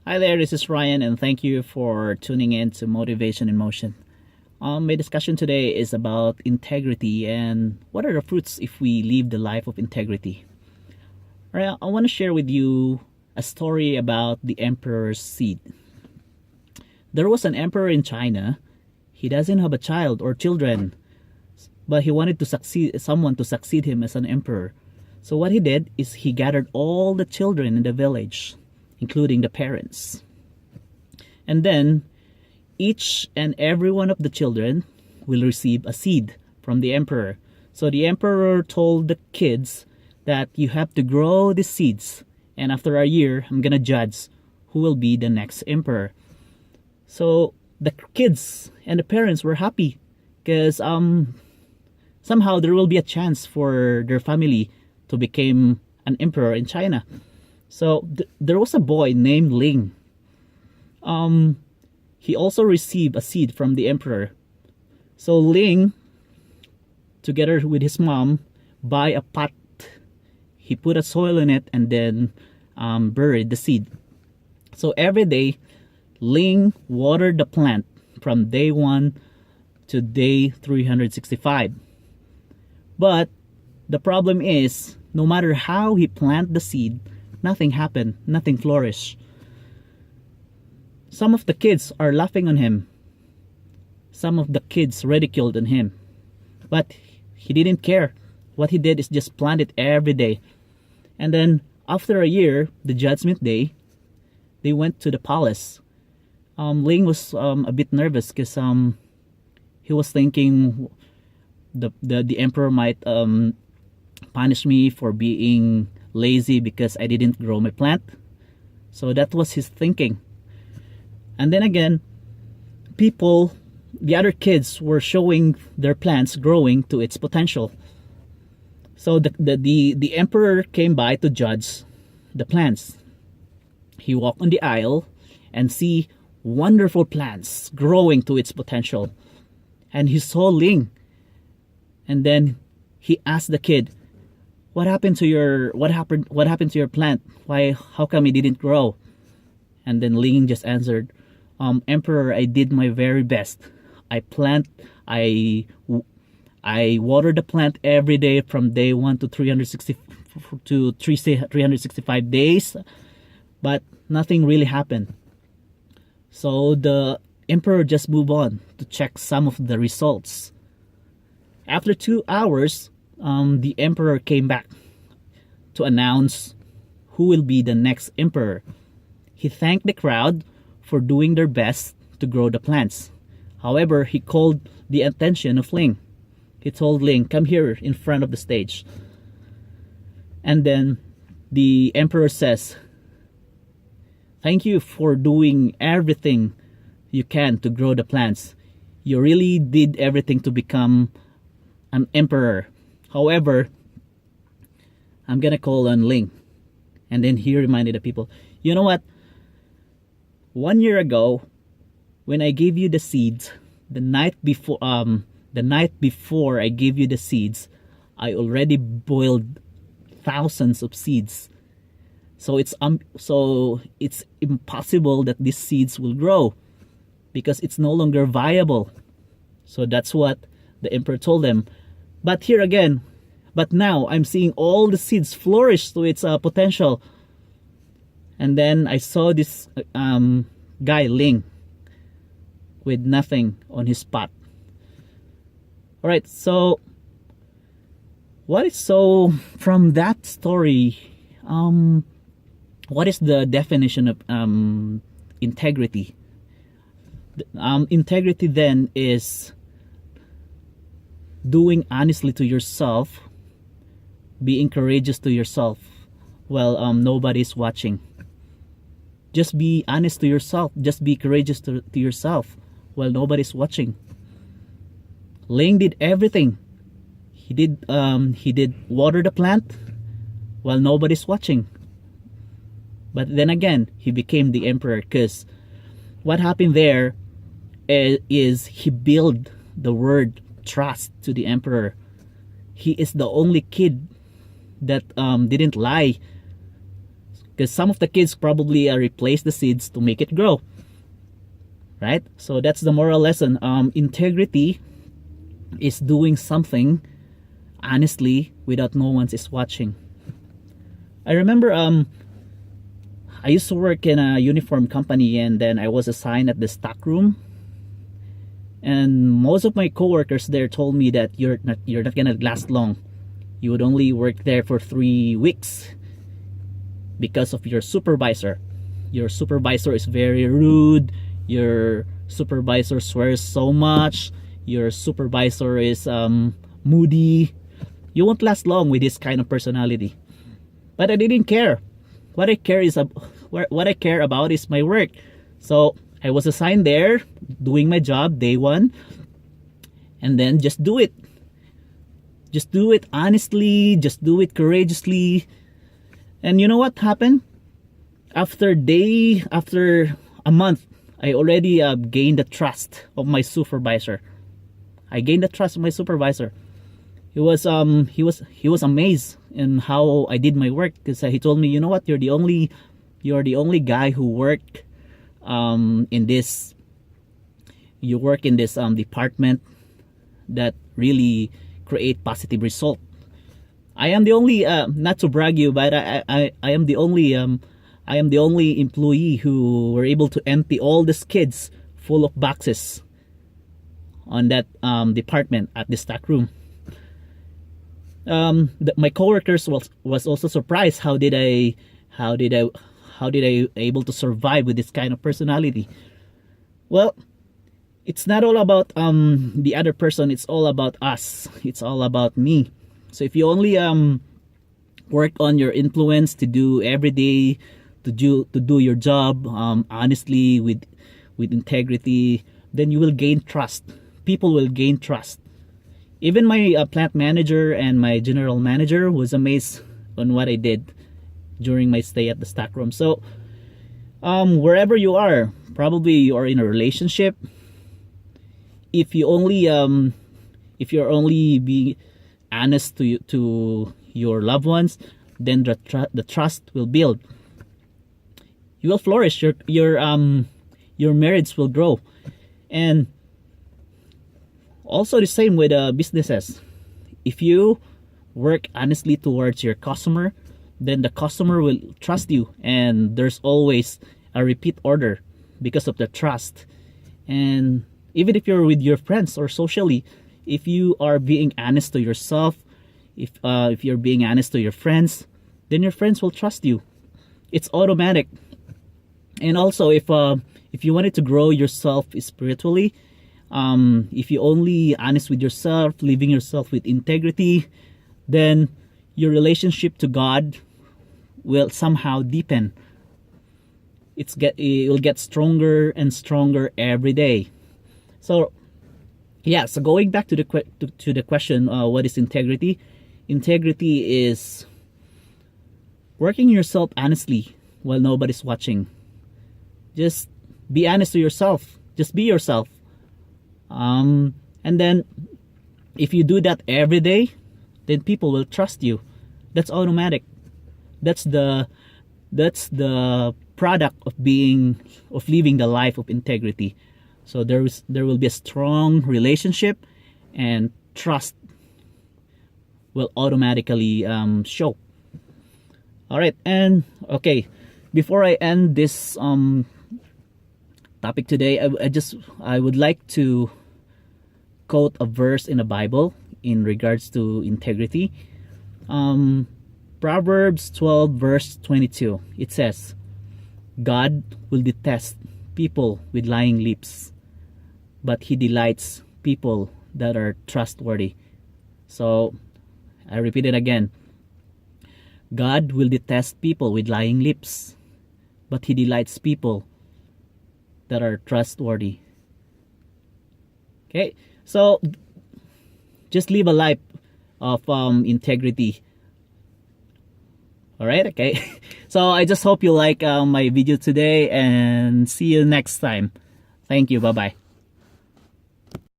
Hi there, this is Ryan, and thank you for tuning in to Motivation in Motion. My discussion today is about integrity and what are the fruits if we live the life of integrity. All right, I want to share with you a story about the emperor's seed. There was an emperor in China. He doesn't have a child or children, but he wanted to succeed someone to succeed him as an emperor. So what he did is he gathered all the children in the village, including the parents. And then each and every one of the children will receive a seed from the emperor. So the emperor told the kids that you have to grow the seeds, and after a year, I'm gonna judge who will be the next emperor. So the kids and the parents were happy because somehow there will be a chance for their family to become an emperor in China. So there was a boy named Ling. He also received a seed from the emperor. So Ling, together with his mom, buy a pot. He put a soil in it and then buried the seed. So every day, Ling watered the plant from day 1 to day 365. But the problem is, no matter how he planted the seed, nothing happened, nothing flourished. Some of the kids are laughing on him. Some of the kids ridiculed on him. But he didn't care. What he did is just plant it every day. And then after a year, the judgment day, they went to the palace. Ling was a bit nervous because he was thinking the emperor might punish me for being lazy because I didn't grow my plant. So that was his thinking. And then again, the other kids were showing their plants growing to its potential. So the emperor came by to judge the plants. He walked on the aisle and see wonderful plants growing to its potential. And he saw Ling. And then he asked the kid, what happened to your plant? How come it didn't grow? And then Ling just answered, Emperor, I did my very best. I water the plant every day from day 1 to 365 days, but nothing really happened. So the emperor just moved on to check some of the results. After 2 hours, the emperor came back to announce who will be the next emperor. He thanked the crowd for doing their best to grow the plants. However, he called the attention of Ling. He told Ling, come here in front of the stage. And then the emperor says, thank you for doing everything you can to grow the plants. You really did everything to become an emperor. However, I'm gonna call on Ling. And then he reminded the people, you know what? 1 year ago, when I gave you the seeds, the night before I gave you the seeds, I already boiled thousands of seeds. So it's impossible that these seeds will grow because it's no longer viable. So that's what the emperor told them. But now I'm seeing all the seeds flourish to its potential. And then I saw this guy Ling with nothing on his pot. All right, so from that story, what is the definition of integrity? Integrity then is doing honestly to yourself, being courageous to yourself while nobody's watching. Just be honest to yourself. Just be courageous to yourself while nobody's watching. Ling did everything. He did water the plant while nobody's watching. But then again, he became the emperor because what happened there is he built the word trust to the emperor. He is the only kid that didn't lie, because some of the kids probably replace the seeds to make it grow, right? So that's the moral lesson. Integrity is doing something honestly without no one is watching. I remember I used to work in a uniform company, and then I was assigned at the stock room, and most of my coworkers there told me that you're not gonna last long. You would only work there for 3 weeks because of your supervisor. Your supervisor is very rude. Your supervisor swears so much. Your supervisor is moody. You won't last long with this kind of personality. But I didn't care. What I care about is my work. So I was assigned there, doing my job day one, and then just do it. Just do it honestly, just do it courageously. And you know what happened? After a month, I already gained the trust of my supervisor. I gained the trust of my supervisor. He was amazed in how I did my work, because he told me, you know what, you're the only guy who worked in this department that really create positive result. I am the only not to brag you, but I am the only employee who were able to empty all the skids full of boxes on that department at the stock room. My coworkers was also surprised how did I able to survive with this kind of personality. Well, it's not all about the other person, it's all about us. It's all about me. So if you only work on your influence to do every day, to do your job honestly with integrity, then you will gain trust. People will gain trust. Even my plant manager and my general manager was amazed on what I did during my stay at the stockroom. So wherever you are, probably you are in a relationship. If you're only being honest to your loved ones, then the trust will build. You will flourish. Your marriage will grow. And also the same with businesses. If you work honestly towards your customer, then the customer will trust you, and there's always a repeat order because of the trust. And even if you're with your friends or socially, if you are being honest to yourself, if you're being honest to your friends, then your friends will trust you. It's automatic. And also, if you wanted to grow yourself spiritually, if you're only honest with yourself, living yourself with integrity, then your relationship to God will somehow deepen. It will get stronger and stronger every day. So yeah, so going back to the question, what is integrity? Integrity is working yourself honestly while nobody's watching. Just be honest to yourself. Just be yourself. And then if you do that every day, then people will trust you. That's automatic. That's the product of living the life of integrity. So there will be a strong relationship, and trust will automatically show. All right, and okay, before I end this topic today, I would like to quote a verse in the Bible in regards to integrity. Proverbs 12 verse 22. It says, God will detest people with lying lips, but he delights people that are trustworthy. So I repeat it again. God will detest people with lying lips, but he delights people that are trustworthy. Okay, so just live a life of integrity. All right, okay. So I just hope you like my video today, and see you next time. Thank you. Bye bye.